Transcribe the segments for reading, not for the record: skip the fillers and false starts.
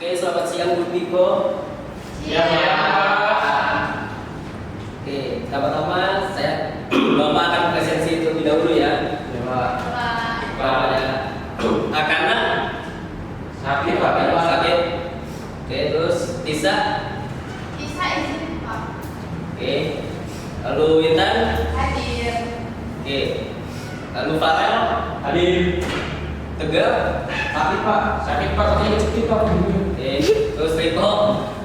Oke, selamat siang Bu Tiko. Siang ya. Oke, pertama-tama Bapak akan presensi terlebih dahulu ya. Ya Pak. Pada Akana Sakit Pak. sakit. Oke, terus Tisa. Bisa izin Pak. Oke. Lalu Intan. Hadir. Oke. Lalu Farel. Hadir. Tegar. Sakit Pak. Sakit Pak. Katanya sakit Pak. Oke. Terus Riko.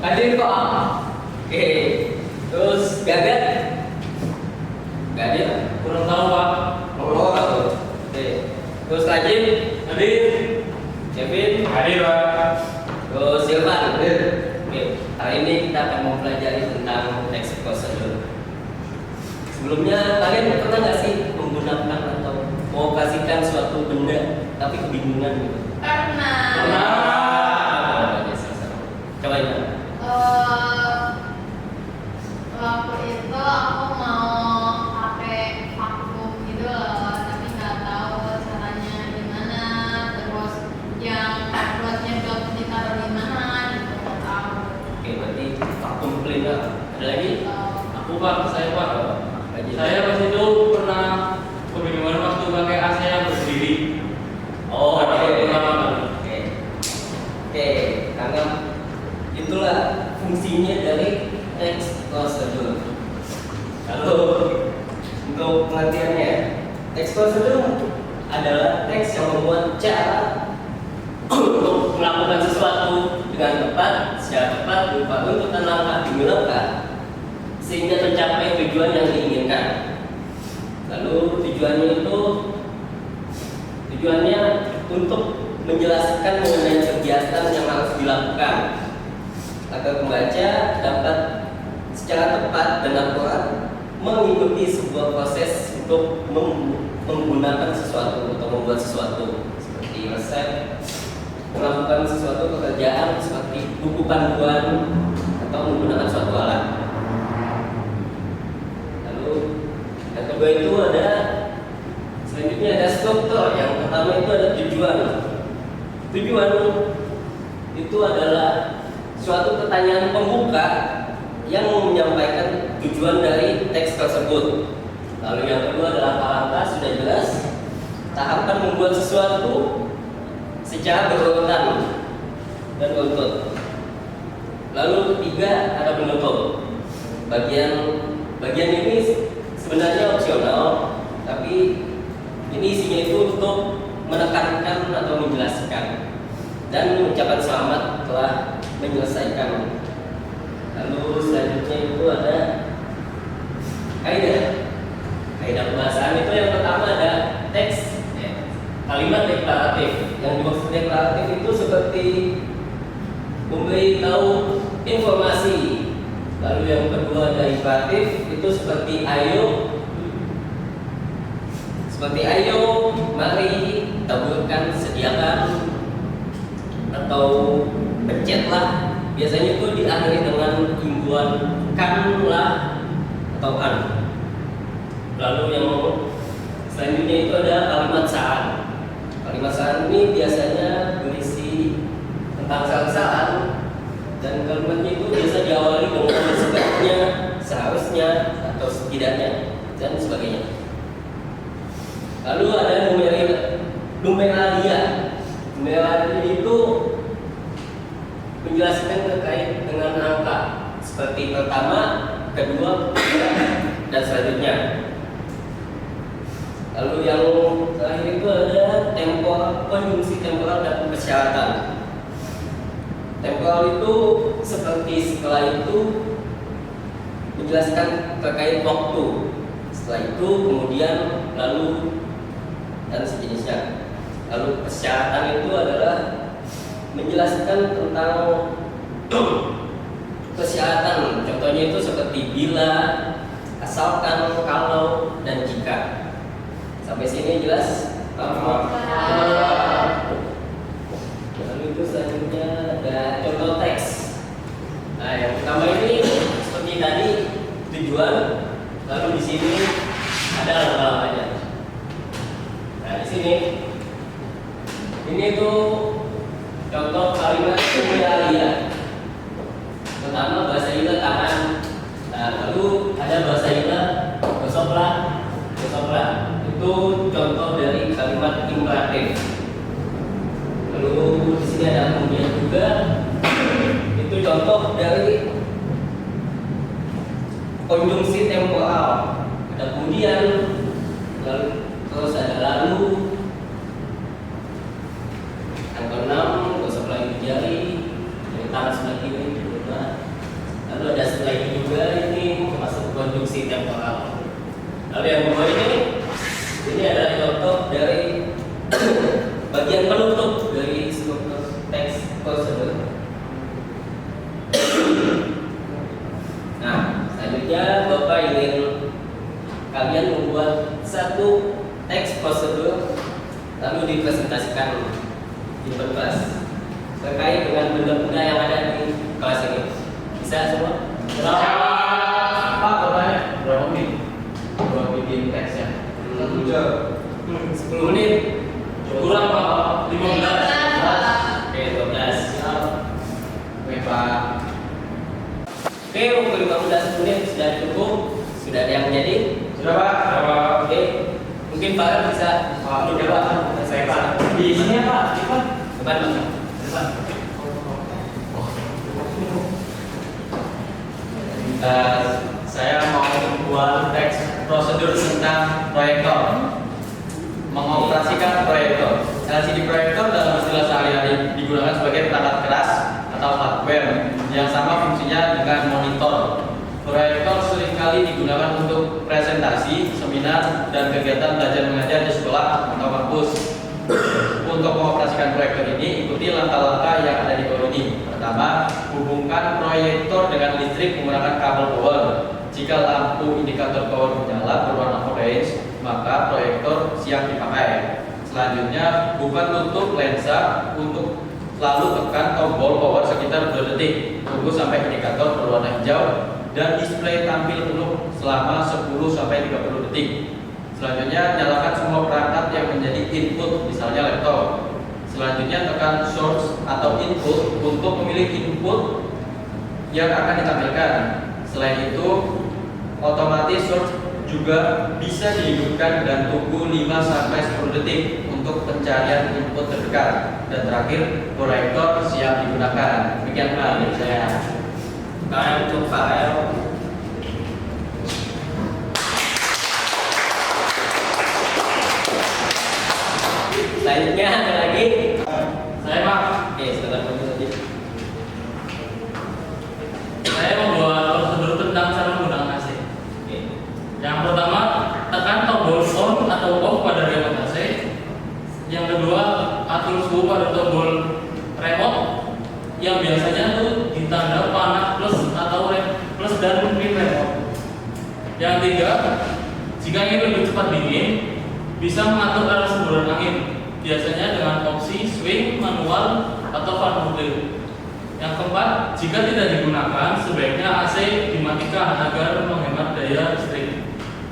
Hadir Pak. Oke. Terus Gagat. Gagat. Kurang tahu Pak. Oh. Oke. Terus Rajin. Hadir. Kevin. Hadir Pak. Terus Silvan. Hadir. Oke. Hari ini kita akan mempelajari tentang text procedure. Sebelumnya kalian pernah nggak sih menggunakan atau mau kasihkan suatu benda tapi kebingungan gitu? Pernah. Pernah. Coba ini. Waktu itu aku mau pakai vakum gitu loh, tapi nggak tahu caranya gimana. Terus yang buatnya dot ditaruh di mana gitu nggak tahu. Oke, berarti vacuum cleaner. Ada lagi? Aku Pak. Saya Pak. Lagi. Saya pas itu pernah kebingungan waktu pakai AC yang berdiri. Oh, Ada oke. pertama kali. Oke. Oke, karena itulah fungsinya dari text procedure. Lalu untuk pengertiannya, text procedure adalah teks yang memuat cara untuk melakukan sesuatu dengan tepat, secara tepat, berupa runtutan langkah demi langkah, sehingga mencapai tujuan yang diinginkan. Lalu tujuannya untuk menjelaskan mengenai kegiatan yang harus dilakukan agar pembaca dapat secara tepat dan akurat mengikuti sebuah proses untuk menggunakan sesuatu atau membuat sesuatu seperti resep, melakukan sesuatu pekerjaan seperti buku panduan atau menggunakan suatu alat. Lalu yang kedua itu selanjutnya ada struktur. Yang pertama itu ada tujuan. Tujuan itu adalah suatu pertanyaan pembuka yang menyampaikan tujuan dari teks tersebut. Lalu yang kedua adalah langkah-langkah, sudah jelas. Tahapan membuat sesuatu secara berurutan dan beruntut. Lalu ketiga ada penutup. Bagian ini sebenarnya opsional, tapi ini isinya itu untuk menekankan atau menjelaskan dan mengucapkan selamat telah menyelesaikan. Lalu selanjutnya itu ada kaidah pembahasan. Itu yang pertama ada teks, kalimat deklaratif. Yang dimaksud deklaratif itu seperti memberitahu informasi. Lalu yang kedua ada imperatif, itu seperti ayo, mari, taburkan, sediakan, atau pencetlah. Biasanya itu diakhiri dengan himbauan kan, lah, atau an. Lalu yang selanjutnya itu ada kalimat saran. Kalimat saran ini biasanya berisi tentang saran, dan kalimatnya itu biasa diawali dengan sebaiknya, seharusnya, atau setidaknya, dan sebagainya. Lalu ada numeralia. Numeralia itu menjelaskan terkait dengan angka seperti pertama, kedua, dan selanjutnya. Lalu yang terakhir itu ada temporal, konjungsi temporal dan persyaratan. Temporal itu seperti setelah itu menjelaskan terkait waktu. Setelah itu kemudian lalu dan sejenisnya. Lalu persyaratan itu adalah menjelaskan tentang persyaratan. Contohnya itu seperti bila, asalkan, kalau, dan jika. Sampai sini jelas? Lalu itu selanjutnya ada contoh teks. Nah, yang pertama ini seperti tadi tujuan. Lalu di sini ada langkah-langkahnya. Nah, di sini ini tuh contoh kalimat numeralia. Itu contoh dari kalimat imperatif. Lalu di sini ada kemudian juga. Itu contoh dari konjungsi temporal. Ada kemudian, lalu terus ada lalu. Yang keenam, terus sebelah ini jari, dari tangan sebelah kiri. Lalu ada setelah ini juga, ini masuk konjungsi temporal. Lalu yang kedua ini adalah contoh dari bagian penutup dari struktur teks prosedur. Nah, selanjutnya Bapak ingin kalian membuat satu teks prosedur lalu dipresentasikan di kelas terkait dengan benda-benda yang ada di kelas ini. Bisa semua? Pak, bertanya berapa menit buat bikin teksnya? 10 menit. Kurang Pak, 15. Oke, 12. Oke Pak. Oke, untuk 15 menit sudah cukup. Sudah ada yang menjadi? Sudah Pak. Oke, mungkin Pak bisa duduk Pak. Saya Pak. Di sini ya Pak. Di Pak. Depan Pak. Depan. Saya mau membuat teks prosedur tentang proyektor, mengoperasikan proyektor. LCD proyektor dalam istilah sehari-hari digunakan sebagai perangkat keras atau hardware yang sama fungsinya dengan monitor. Proyektor seringkali digunakan untuk presentasi, seminar, dan kegiatan belajar mengajar di sekolah atau kampus. Untuk mengoperasikan proyektor ini, ikuti langkah-langkah yang ada di bawah ini. Pertama, hubungkan proyektor dengan listrik menggunakan kabel power. Jika lampu indikator power menyala berwarna orange, maka proyektor siap dipakai. Selanjutnya, buka tutup lensa untuk lalu tekan tombol power sekitar 2 detik. Tunggu sampai indikator berwarna hijau dan display tampil penuh selama 10-30 detik. Selanjutnya, nyalakan semua perangkat yang menjadi input, misalnya laptop. Selanjutnya, tekan source atau input untuk memilih input yang akan ditampilkan. Selain itu, otomatis source juga bisa dihidupkan dan tunggu 5-10 detik untuk pencarian input terdekat. Dan terakhir, proyektor siap digunakan. Demikian Pak dari saya. Untuk file. Selanjutnya ada lagi. Saya Pak. Oke, silakan Pak Yudi. Saya membuat prosedur tentang cara menggunakan AC. Oke. Yang pertama, tekan tombol on atau off pada remote AC. Yang kedua, atur suhu pada tombol remote yang biasanya tuh ditanda panah plus atau plus dan min remote. Yang tiga, jika ingin lebih cepat dingin, bisa mengatur arah semburan angin, biasanya dengan opsi swing, manual, atau fan mode. Yang keempat, jika tidak digunakan, sebaiknya AC dimatikan agar menghemat daya listrik.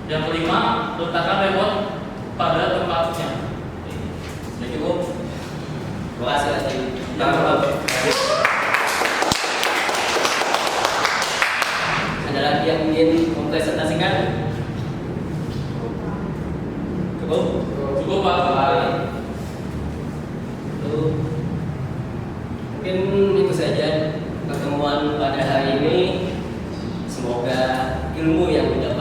Yang kelima, letakkan remote pada tempatnya. Sudah cukup. Terima kasih lagi. Ada lagi yang ingin mempresentasikan? Cukup? Cukup Pak. Itu mungkin itu saja pertemuan pada hari ini. Semoga ilmu yang didapat